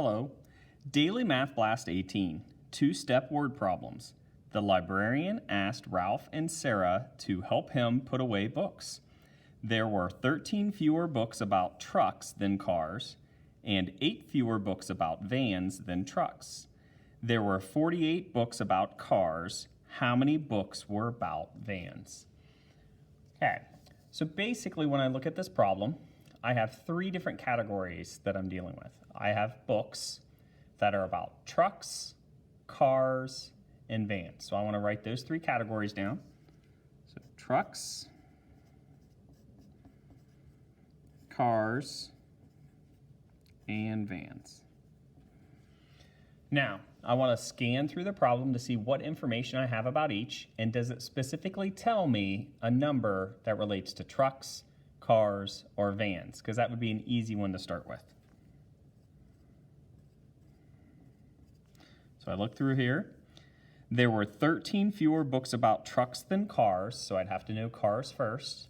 Hello. Daily Math Blast 18, two-step word problems. The librarian asked Ralph and Sarah to help him put away books. There were 13 fewer books about trucks than cars, and 8 fewer books about vans than trucks. There were 48 books about cars. How many books were about vans? Okay, so basically when I look at this problem, I have 3 different categories that I'm dealing with. I have books that are about trucks, cars, and vans. So I want to write those 3 categories down. So trucks, cars, and vans. Now, I want to scan through the problem to see what information I have about each, and does it specifically tell me a number that relates to trucks, cars, or vans, because that would be an easy one to start with. So I look through here. There were 13 fewer books about trucks than cars, so I'd have to know cars first,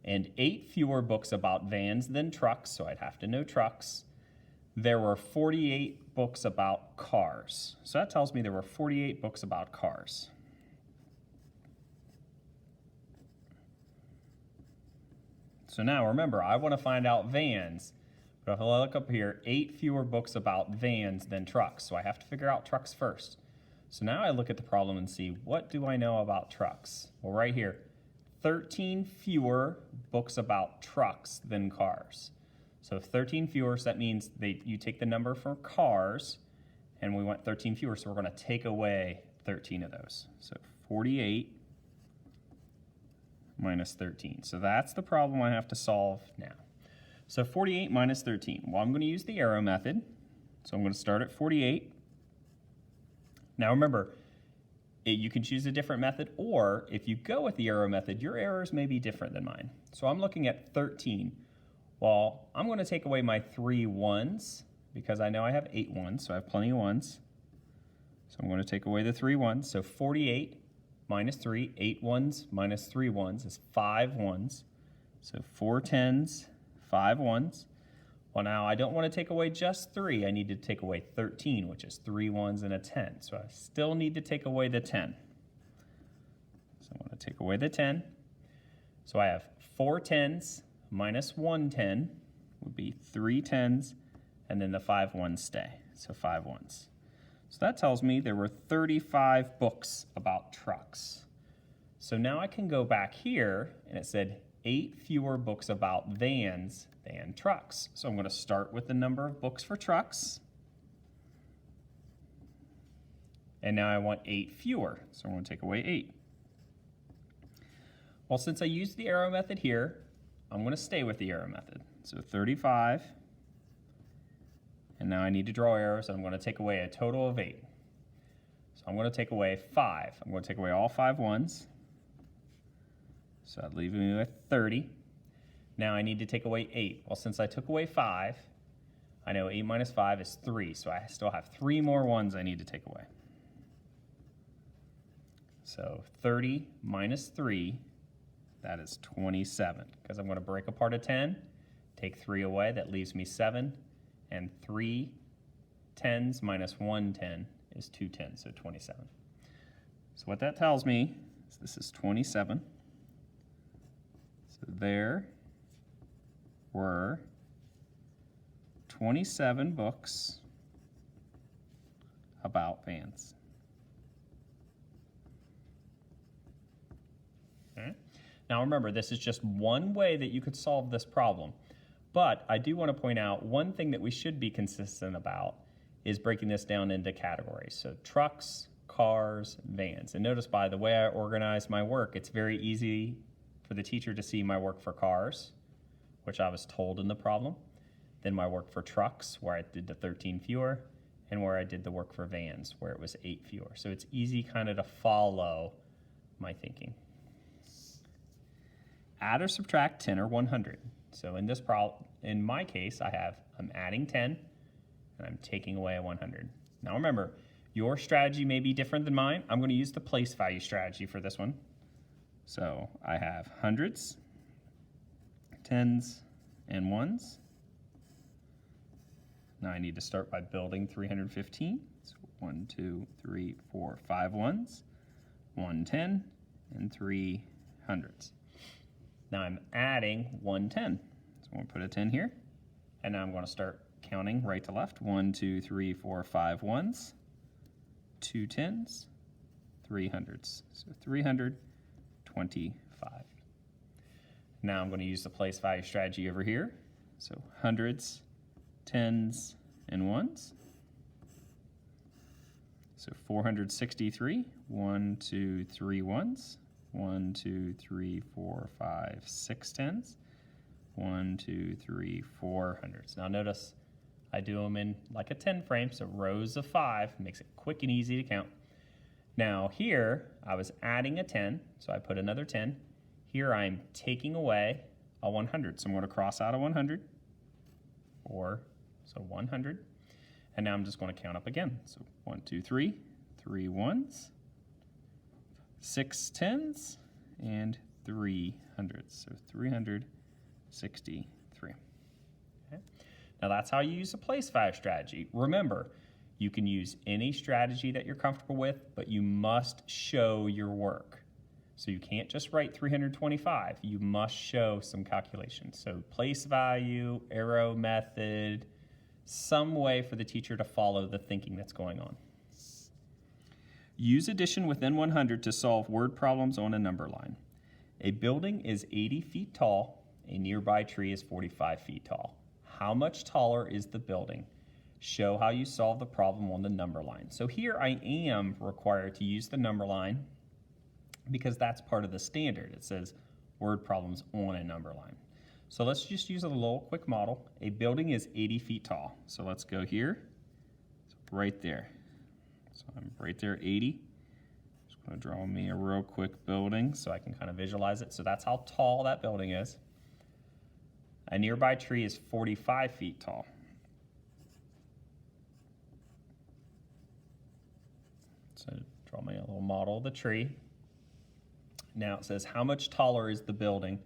and 8 fewer books about vans than trucks, so I'd have to know trucks. There were 48 books about cars, so that tells me there were 48 books about cars. So now remember, I want to find out vans, but if I look up here, 8 fewer books about vans than trucks, so I have to figure out trucks first. So now I look at the problem and see, what do I know about trucks? Well, right here, 13 fewer books about trucks than cars. So if 13 fewer, so that means you take the number for cars, and we want 13 fewer, so we're going to take away 13 of those. So 48 minus 13. So that's the problem I have to solve now. So 48 minus 13. Well, I'm going to use the arrow method. So I'm going to start at 48. Now remember, you can choose a different method, or if you go with the arrow method, your errors may be different than mine. So I'm looking at 13. Well, I'm going to take away my 3 ones because I know I have 8 ones, so I have plenty of ones. So I'm going to take away the 3 ones. So 48 minus 3, 8 ones minus 3 ones is 5 ones. So 4 tens, 5 ones. Well, now I don't want to take away just 3. I need to take away 13, which is 3 ones and a 10. So I still need to take away the 10. So I want to take away the 10. So I have 4 tens minus 1 10 would be 3 tens, and then the 5 ones stay. So 5 ones. So that tells me there were 35 books about trucks. So now I can go back here, and it said 8 fewer books about vans than trucks. So I'm going to start with the number of books for trucks. And now I want 8 fewer, so I'm going to take away 8. Well, since I used the arrow method here, I'm going to stay with the arrow method. So 35, and now I need to draw arrows, and I'm going to take away a total of 8. So I'm going to take away 5. I'm going to take away all 5 ones. So that leaves me with 30. Now I need to take away 8. Well, since I took away 5, I know 8 minus 5 is 3, so I still have 3 more ones I need to take away. So 30 minus 3, that is 27, because I'm going to break apart a 10, take 3 away, that leaves me 7, and 3 tens minus 1 10 is 2 tens, so 27. So what that tells me is this is 27. So there were 27 books about vans. Okay. Now remember, this is just one way that you could solve this problem. But I do want to point out one thing that we should be consistent about is breaking this down into categories. So trucks, cars, vans. And notice by the way I organize my work, it's very easy for the teacher to see my work for cars, which I was told in the problem, then my work for trucks, where I did the 13 fewer, and where I did the work for vans, where it was 8 fewer. So it's easy kind of to follow my thinking. Add or subtract 10 or 100. So in this problem, in my case, I'm adding 10, and I'm taking away a 100. Now remember, your strategy may be different than mine. I'm going to use the place value strategy for this one. So I have hundreds, tens, and ones. Now I need to start by building 315. So 1, 2, 3, 4, 5 ones, 1 10, and 3 hundreds. Now I'm adding 1 10. So I'm going to put a 10 here. And now I'm going to start counting right to left. 1, 2, 3, 4, 5 ones, 2 10s, 3 hundreds. So 325. Now I'm going to use the place value strategy over here. So hundreds, tens, and ones. So 463, 1, 2, 3 ones, 1, 2, 3, 4, 5, 6 tens, 1, 2, 3, 4 hundreds. Now notice I do them in like a 10 frame, so rows of 5, makes it quick and easy to count. Now here, I was adding a 10, so I put another 10. Here I'm taking away a 100, so I'm going to cross out a 100, so 100. And now I'm just going to count up again. So 1, 2, 3, 3 ones, 6 tens, and 3 hundreds. So 363. Okay. Now that's how you use the place value strategy. Remember, you can use any strategy that you're comfortable with, but you must show your work. So you can't just write 325. You must show some calculations. So place value, arrow method, some way for the teacher to follow the thinking that's going on. Use addition within 100 to solve word problems on a number line. A building is 80 feet tall. A nearby tree is 45 feet tall. How much taller is the building? Show how you solve the problem on the number line. So here I am required to use the number line because that's part of the standard. It says word problems on a number line. So let's just use a little quick model. A building is 80 feet tall. So let's go here, right there. So I'm right there, 80. Just gonna draw me a real quick building so I can kind of visualize it. So that's how tall that building is. A nearby tree is 45 feet tall. So draw me a little model of the tree. Now it says, how much taller is the building?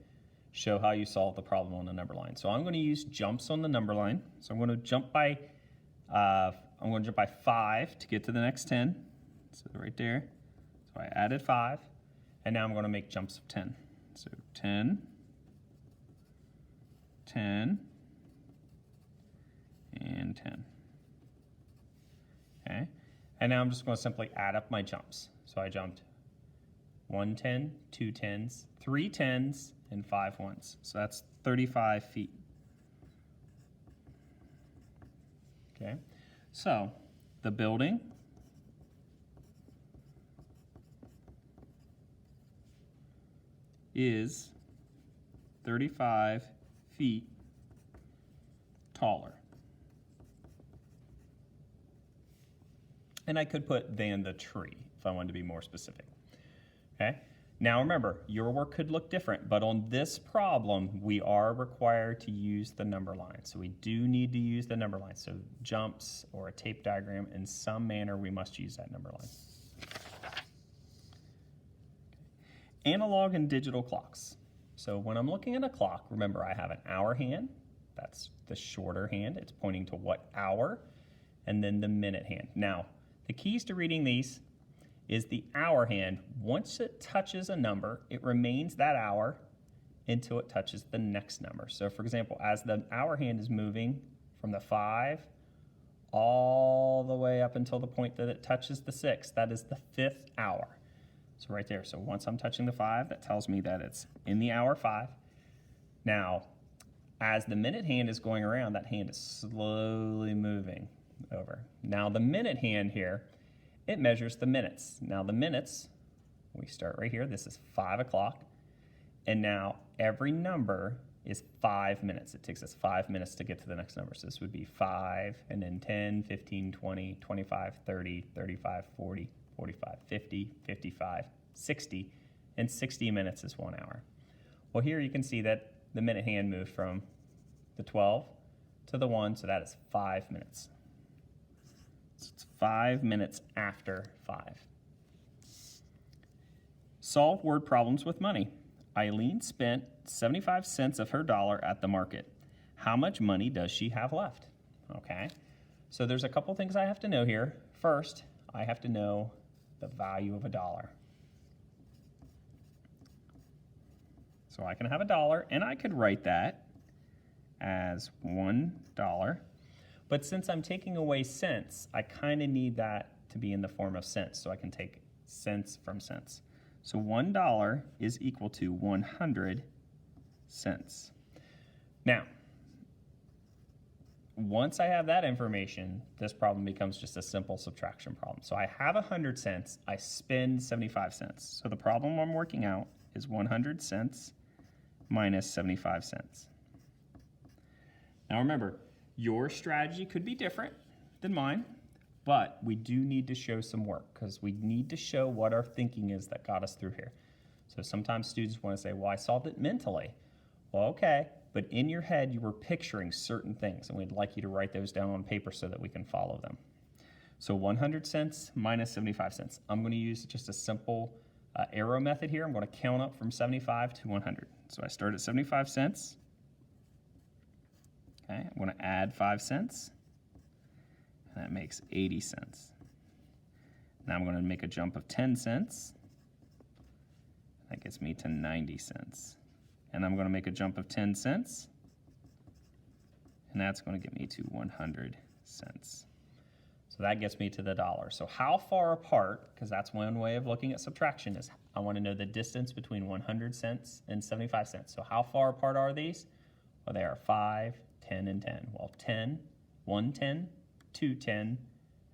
Show how you solve the problem on the number line. So I'm going to use jumps on the number line. So I'm going to jump by 5 to get to the next 10. So right there. So I added 5, and now I'm going to make jumps of 10. So 10, 10, and 10. Okay. And now I'm just going to simply add up my jumps. So I jumped 1 10, 2 10s, 3 10s, and 5 ones. So that's 35 feet. Okay. So the building is 35 feet taller. And I could put than the tree if I wanted to be more specific. Okay. Now remember, your work could look different, but on this problem, we are required to use the number line. So we do need to use the number line. So jumps or a tape diagram, in some manner, we must use that number line. Analog and digital clocks. So when I'm looking at a clock, remember I have an hour hand. That's the shorter hand. It's pointing to what hour, and then the minute hand. Now, the keys to reading these is the hour hand. Once it touches a number, it remains that hour until it touches the next number. So for example, as the hour hand is moving from the 5 all the way up until the point that it touches the 6, that is the 5th hour. So right there, so once I'm touching the 5, that tells me that it's in the hour 5. Now, as the minute hand is going around, that hand is slowly moving over. Now the minute hand here, it measures the minutes. Now the minutes, we start right here, this is 5 o'clock, and now every number is 5 minutes. It takes us 5 minutes to get to the next number. So this would be 5, and then 10, 15, 20, 25, 30, 35, 40, 45, 50, 55, 60, and 60 minutes is 1 hour. Well, here you can see that the minute hand moved from the 12 to the 1, so that is 5 minutes. So it's 5 minutes after 5. Solve word problems with money. Eileen spent 75 cents of her dollar at the market. How much money does she have left? okay? So there's a couple things I have to know here. First, I have to know the value of a dollar. So I can have a dollar, and I could write that as $1. But since I'm taking away cents, I kind of need that to be in the form of cents, so I can take cents from cents. So $1 is equal to 100 cents. Now, once I have that information, this problem becomes just a simple subtraction problem. So I have 100 cents, I spend 75 cents. So the problem I'm working out is 100 cents minus 75 cents. Now remember, your strategy could be different than mine, but we do need to show some work because we need to show what our thinking is that got us through here. So sometimes students want to say, well, I solved it mentally. Well, okay, but in your head you were picturing certain things, and we'd like you to write those down on paper so that we can follow them. So 100 cents minus 75 cents. I'm going to use just a simple arrow method here. I'm going to count up from 75 to 100. So I start at 75 cents. Okay, I'm going to add 5 cents. And that makes 80 cents. Now I'm going to make a jump of 10 cents. That gets me to 90 cents. And I'm going to make a jump of 10 cents. And that's going to get me to 100 cents. So that gets me to the dollar. So how far apart, because that's one way of looking at subtraction, is I want to know the distance between 100 cents and 75 cents. So how far apart are these? Well, they are 5, 10, and 10. Well, 10, 1 10, 2 10, and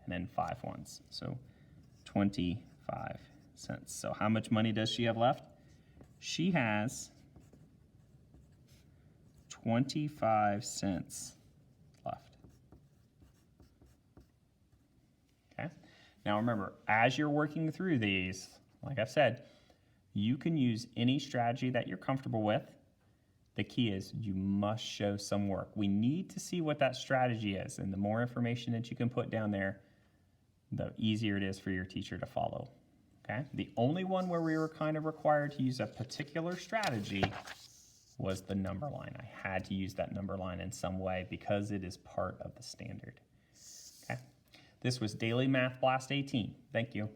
then 5 ones. So 25 cents. So how much money does she have left? She has 25 cents left. Okay. Now remember, as you're working through these, like I've said, you can use any strategy that you're comfortable with. The key is you must show some work. We need to see what that strategy is, and the more information that you can put down there, the easier it is for your teacher to follow. Okay? The only one where we were kind of required to use a particular strategy was the number line. I had to use that number line in some way because it is part of the standard. Okay? This was Daily Math Blast 18. Thank you.